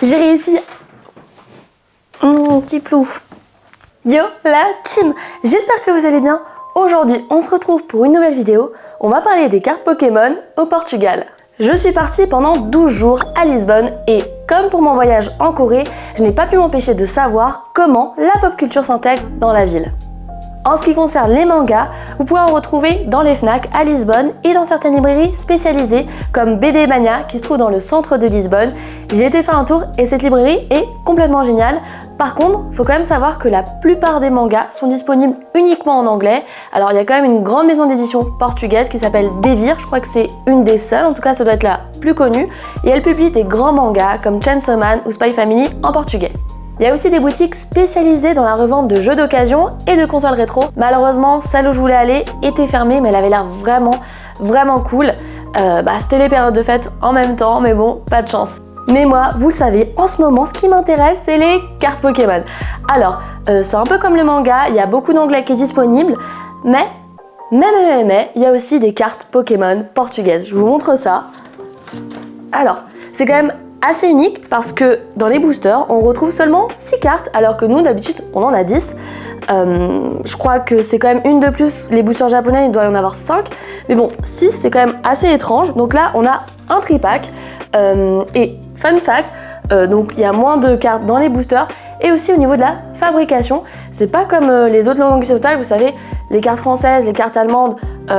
j'ai réussi. Mon petit plouf. Yo la team, j'espère que vous allez bien. Aujourd'hui, on se retrouve pour une nouvelle vidéo. On va parler des cartes Pokémon au Portugal. Je suis partie pendant 12 jours à Lisbonne et comme pour mon voyage en Corée, je n'ai pas pu m'empêcher de savoir comment la pop culture s'intègre dans la ville. En ce qui concerne les mangas, vous pouvez en retrouver dans les FNAC à Lisbonne et dans certaines librairies spécialisées comme BD Mania qui se trouve dans le centre de Lisbonne. J'ai été faire un tour et cette librairie est complètement géniale. Par contre, il faut quand même savoir que la plupart des mangas sont disponibles uniquement en anglais. Alors il y a quand même une grande maison d'édition portugaise qui s'appelle Devir, je crois que c'est une des seules, en tout cas ça doit être la plus connue. Et elle publie des grands mangas comme Chainsaw Man ou Spy Family en portugais. Il y a aussi des boutiques spécialisées dans la revente de jeux d'occasion et de consoles rétro. Malheureusement, celle où je voulais aller était fermée, mais elle avait l'air vraiment cool. C'était les périodes de fête en même temps, mais bon, pas de chance. Mais moi, vous le savez, en ce moment, ce qui m'intéresse, c'est les cartes Pokémon. Alors, c'est un peu comme le manga, il y a beaucoup d'anglais qui est disponible, mais, il y a aussi des cartes Pokémon portugaises. Je vous montre ça. Alors, c'est quand même assez unique parce que dans les boosters, on retrouve seulement 6 cartes, alors que nous, d'habitude, on en a 10. Je crois que c'est quand même une de plus. Les boosters japonais, il doit y en avoir 5. Mais bon, 6, c'est quand même assez étrange. Donc là, on a un tripack. Et fun fact, donc il y a moins de cartes dans les boosters. Et aussi au niveau de la fabrication, c'est pas comme les autres langues occidentales, vous savez, les cartes françaises, les cartes allemandes,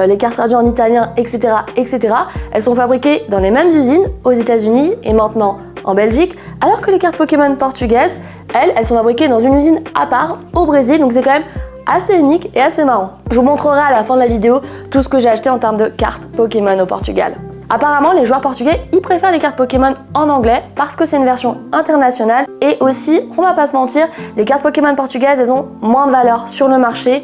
les cartes traduites en italien, etc., etc. Elles sont fabriquées dans les mêmes usines aux États-Unis et maintenant en Belgique, alors que les cartes Pokémon portugaises, elles sont fabriquées dans une usine à part au Brésil, donc c'est quand même assez unique et assez marrant. Je vous montrerai à la fin de la vidéo tout ce que j'ai acheté en termes de cartes Pokémon au Portugal. Apparemment, les joueurs portugais, ils préfèrent les cartes Pokémon en anglais parce que c'est une version internationale et aussi, on va pas se mentir, les cartes Pokémon portugaises, elles ont moins de valeur sur le marché.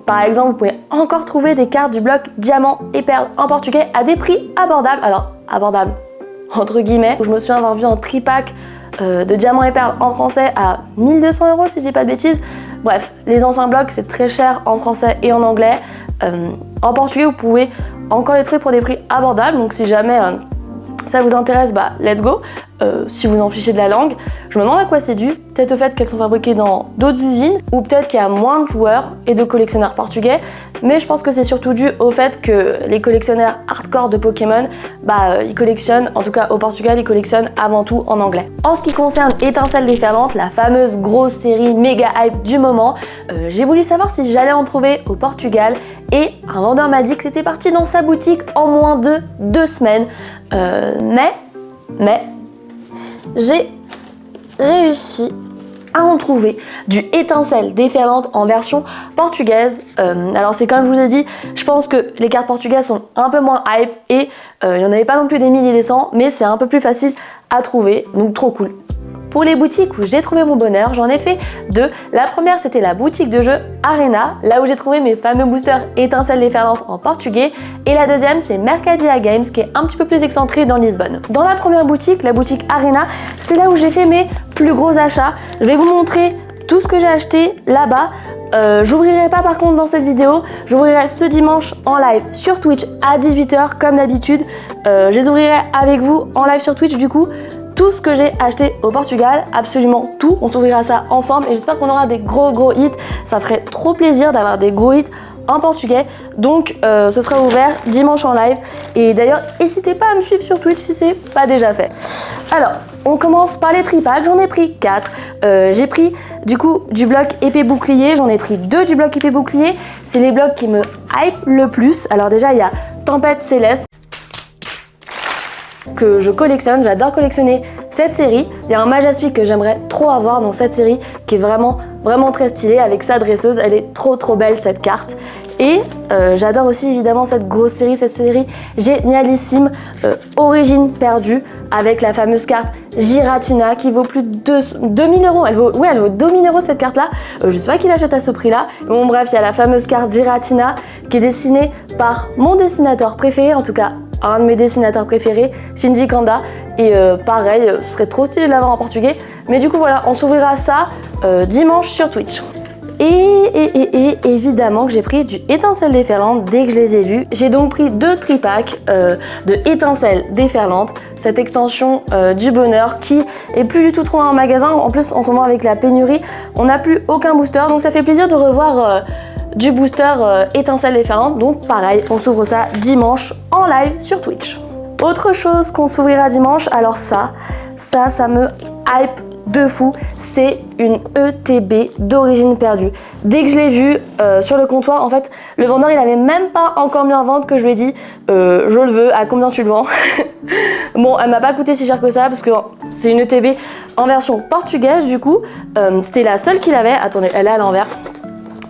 Par exemple, vous pouvez encore trouver des cartes du bloc Diamant et Perle en portugais à des prix abordables. Alors, abordables entre guillemets, où je me souviens avoir vu un tripack de Diamant et Perle en français à 1200 € si je dis pas de bêtises. Bref, les anciens blocs, c'est très cher en français et en anglais. En portugais, vous pouvez encore les trouver pour des prix abordables, donc si jamais ça vous intéresse, let's go. Si vous en fichez de la langue, je me demande à quoi c'est dû. Peut-être au fait qu'elles sont fabriquées dans d'autres usines, ou peut-être qu'il y a moins de joueurs et de collectionneurs portugais, mais je pense que c'est surtout dû au fait que les collectionneurs hardcore de Pokémon, ils collectionnent, en tout cas au Portugal, ils collectionnent avant tout en anglais. En ce qui concerne Étincelle déferlante, la fameuse grosse série méga hype du moment, j'ai voulu savoir si j'allais en trouver au Portugal, et un vendeur m'a dit que c'était parti dans sa boutique en moins de 2 semaines. Mais j'ai réussi à en trouver du Étincelle déferlante en version portugaise. Alors c'est comme je vous ai dit, je pense que les cartes portugaises sont un peu moins hype et il n'y en avait pas non plus des milliers et des cents, mais c'est un peu plus facile à trouver, donc trop cool. Pour les boutiques où j'ai trouvé mon bonheur, j'en ai fait 2. La première, c'était la boutique de jeux Arena, là où j'ai trouvé mes fameux boosters Étincelles déferlantes en portugais. Et la deuxième, c'est Mercadia Games, qui est un petit peu plus excentré dans Lisbonne. Dans la première boutique, la boutique Arena, c'est là où j'ai fait mes plus gros achats. Je vais vous montrer tout ce que j'ai acheté là-bas. J'ouvrirai pas par contre dans cette vidéo, j'ouvrirai ce dimanche en live sur Twitch à 18 h comme d'habitude. Je les ouvrirai avec vous en live sur Twitch du coup. Tout ce que j'ai acheté au Portugal, absolument tout, on s'ouvrira ça ensemble et j'espère qu'on aura des gros hits. Ça ferait trop plaisir d'avoir des gros hits en portugais, donc ce sera ouvert dimanche en live. Et d'ailleurs, n'hésitez pas à me suivre sur Twitch si c'est pas déjà fait. Alors, on commence par les tripacks, j'en ai pris 4. J'ai pris du coup du bloc épée bouclier, j'en ai pris 2 du bloc épée bouclier. C'est les blocs qui me hype le plus. Alors déjà, il y a Tempête Céleste, que je collectionne, j'adore collectionner cette série. Il y a un Majaspic que j'aimerais trop avoir dans cette série qui est vraiment très stylé avec sa dresseuse, elle est trop belle cette carte. Et j'adore aussi évidemment cette grosse série, cette série génialissime, Origine perdue, avec la fameuse carte Giratina qui vaut plus de 2000 €. Elle vaut 2000 € cette carte là. Je sais pas qui l'achète à ce prix là. Bon bref, il y a la fameuse carte Giratina qui est dessinée par mon dessinateur préféré, en tout cas un de mes dessinateurs préférés, Shinji Kanda. Et pareil, ce serait trop stylé de l'avoir en portugais. Mais du coup voilà, on s'ouvrira ça dimanche sur Twitch. Et évidemment que j'ai pris du étincelle déferlante dès que je les ai vus. J'ai donc pris 2 tripacks de étincelle déferlante, cette extension du bonheur qui est plus du tout trop en magasin. En plus en ce moment avec la pénurie, on n'a plus aucun booster, donc ça fait plaisir de revoir du booster étincelle déferlante. Donc pareil, on s'ouvre ça dimanche en live sur Twitch. Autre chose qu'on s'ouvrira dimanche, alors ça me hype de fou, c'est une ETB d'origine perdue. Dès que je l'ai vue sur le comptoir, en fait, le vendeur il avait même pas encore mis en vente que je lui ai dit je le veux, à combien tu le vends? Bon, elle m'a pas coûté si cher que ça parce que c'est une ETB en version portugaise du coup. C'était la seule qu'il avait. Attendez, elle est à l'envers.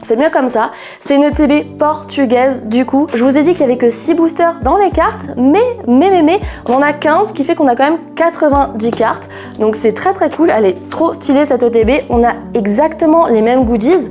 C'est mieux comme ça. C'est une ETB portugaise du coup. Je vous ai dit qu'il n'y avait que 6 boosters dans les cartes, mais on en a 15, ce qui fait qu'on a quand même 90 cartes. Donc c'est très très cool. Elle est trop stylée cette ETB. On a exactement les mêmes goodies.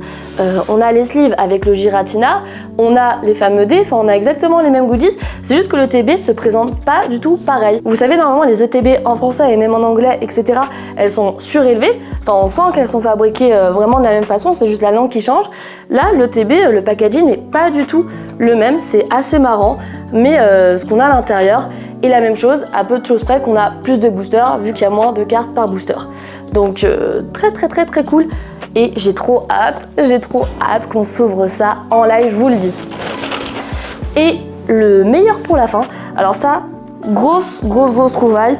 On a les sleeves avec le Giratina, on a les fameux dés, enfin on a exactement les mêmes goodies. C'est juste que l'ETB se présente pas du tout pareil. Vous savez, normalement les ETB en français et même en anglais, etc., elles sont surélevées. Enfin on sent qu'elles sont fabriquées vraiment de la même façon, c'est juste la langue qui change. Là, l'ETB, le packaging n'est pas du tout le même, c'est assez marrant. Mais ce qu'on a à l'intérieur est la même chose, à peu de choses près qu'on a plus de boosters, vu qu'il y a moins de cartes par booster. Donc très cool. Et j'ai trop hâte qu'on s'ouvre ça en live, je vous le dis. Et le meilleur pour la fin, alors ça, grosse trouvaille.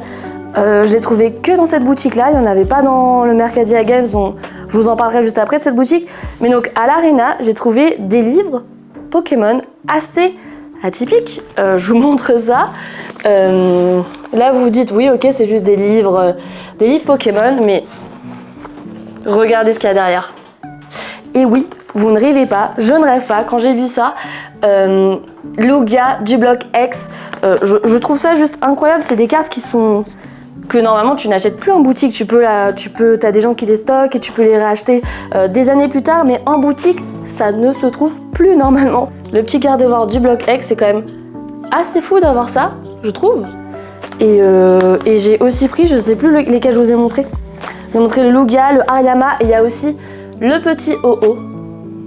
Je l'ai trouvé que dans cette boutique là, il n'y en avait pas dans le Mercadia Games, je vous en parlerai juste après de cette boutique. Mais donc à l'Arena, j'ai trouvé des livres Pokémon assez atypiques. Je vous montre ça. Là vous vous dites oui ok c'est juste des livres Pokémon, mais regardez ce qu'il y a derrière. Et oui, vous ne rêvez pas, je ne rêve pas. Quand j'ai vu ça, Lugia du bloc X, je trouve ça juste incroyable. C'est des cartes que normalement tu n'achètes plus en boutique. T'as des gens qui les stockent et tu peux les racheter des années plus tard, mais en boutique, ça ne se trouve plus normalement. Le petit Gardevoir du bloc X, c'est quand même assez fou d'avoir ça, je trouve. Et j'ai aussi pris, je sais plus lesquels je vous ai montré. J'ai montré le Lugia, le Hariyama et il y a aussi le petit OO.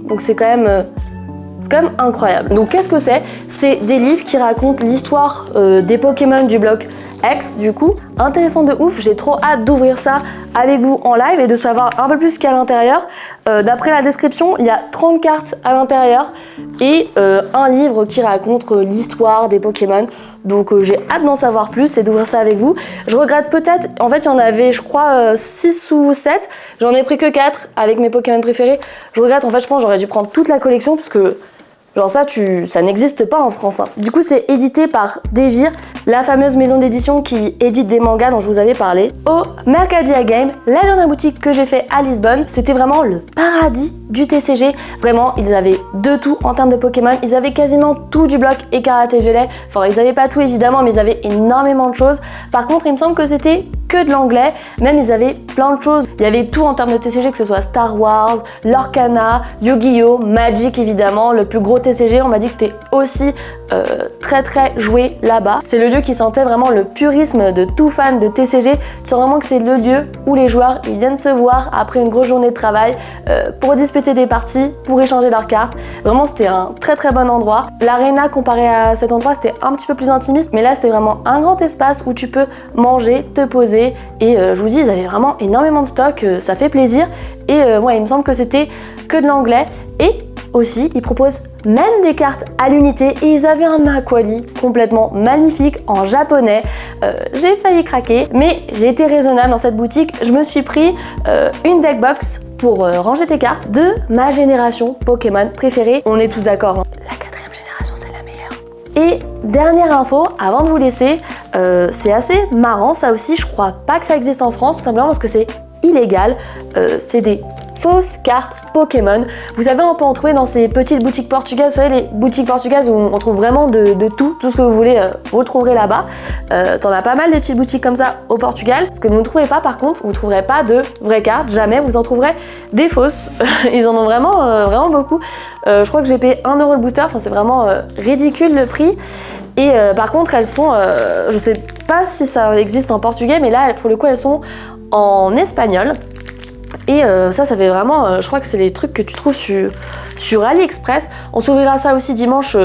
Donc c'est quand même incroyable. Donc qu'est-ce que c'est? C'est des livres qui racontent l'histoire des Pokémon du bloc X du coup. Intéressant de ouf, j'ai trop hâte d'ouvrir ça avec vous en live et de savoir un peu plus ce qu'il y a à l'intérieur. D'après la description, il y a 30 cartes à l'intérieur et un livre qui raconte l'histoire des Pokémon. Donc j'ai hâte d'en savoir plus et d'ouvrir ça avec vous. Je regrette peut-être, en fait il y en avait je crois 6 ou 7. J'en ai pris que 4 avec mes Pokémon préférés. Je regrette, en fait je pense que j'aurais dû prendre toute la collection parce que genre ça n'existe pas en France. Hein. Du coup, c'est édité par Devir, la fameuse maison d'édition qui édite des mangas dont je vous avais parlé. Au Mercadia Game, la dernière boutique que j'ai fait à Lisbonne, c'était vraiment le paradis du TCG. Vraiment, ils avaient de tout en termes de Pokémon. Ils avaient quasiment tout du bloc Écarlate et Violet. Enfin, ils avaient pas tout évidemment, mais ils avaient énormément de choses. Par contre, il me semble que c'était que de l'anglais. Même, ils avaient plein de choses. Il y avait tout en termes de TCG, que ce soit Star Wars, Lorcana, Yu-Gi-Oh, Magic évidemment, le plus gros TCG. On m'a dit que c'était aussi très joué là-bas. C'est le lieu qui sentait vraiment le purisme de tout fan de TCG. Tu sens vraiment que c'est le lieu où les joueurs ils viennent se voir après une grosse journée de travail pour disputer des parties, pour échanger leurs cartes. Vraiment, c'était un très bon endroit. L'Arena comparé à cet endroit, c'était un petit peu plus intimiste, mais là, c'était vraiment un grand espace où tu peux manger, te poser et je vous dis, ils avaient vraiment énormément de stock, ça fait plaisir et ouais, il me semble que c'était que de l'anglais et aussi, ils proposent même des cartes à l'unité et ils avaient un Aquali complètement magnifique en japonais. J'ai failli craquer, mais j'ai été raisonnable dans cette boutique. Je me suis pris une deck box pour ranger tes cartes de ma génération Pokémon préférée. On est tous d'accord, hein. La 4e génération, c'est la meilleure. Et dernière info, avant de vous laisser, c'est assez marrant ça aussi. Je crois pas que ça existe en France, tout simplement parce que c'est illégal. C'est des fausses cartes Pokémon. Vous savez, on peut en trouver dans ces petites boutiques portugaises. Vous savez, les boutiques portugaises où on trouve vraiment de tout ce que vous voulez, vous le trouverez là-bas. T'en as pas mal des petites boutiques comme ça au Portugal. Ce que vous ne trouvez pas, par contre, vous ne trouverez pas de vraies cartes. Jamais, vous en trouverez des fausses. Ils en ont vraiment beaucoup. Je crois que j'ai payé 1 € le booster. Enfin, c'est vraiment ridicule le prix. Et par contre, elles sont, je sais pas si ça existe en portugais, mais là, pour le coup, elles sont en espagnol. Et ça fait vraiment, je crois que c'est les trucs que tu trouves sur AliExpress. On s'ouvrira ça aussi dimanche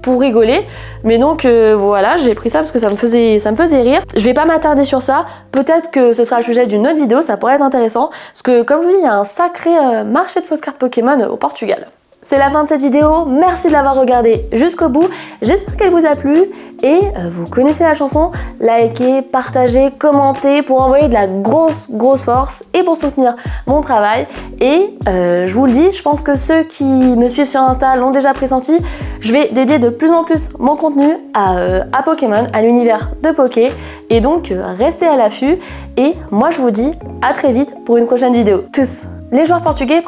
pour rigoler, mais donc voilà, j'ai pris ça parce que ça me faisait rire. Je vais pas m'attarder sur ça, peut-être que ce sera le sujet d'une autre vidéo, ça pourrait être intéressant, parce que comme je vous dis, il y a un sacré marché de fausses cartes Pokémon au Portugal. C'est la fin de cette vidéo, merci de l'avoir regardée jusqu'au bout, j'espère qu'elle vous a plu et vous connaissez la chanson, likez, partagez, commentez pour envoyer de la grosse force et pour soutenir mon travail. Et je vous le dis, je pense que ceux qui me suivent sur Insta l'ont déjà pressenti, je vais dédier de plus en plus mon contenu à Pokémon, à l'univers de Poké, et donc restez à l'affût et moi je vous dis à très vite pour une prochaine vidéo. Tous les joueurs portugais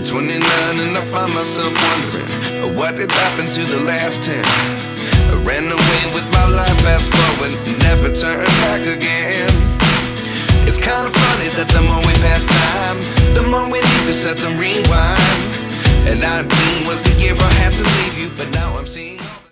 29 and I find myself wondering what did happen to the last 10. I ran away with my life, fast forward, never turn back again. It's kind of funny that the more we pass time, the more we need to set the rewind. And 19 was the year I had to leave you, but now I'm seeing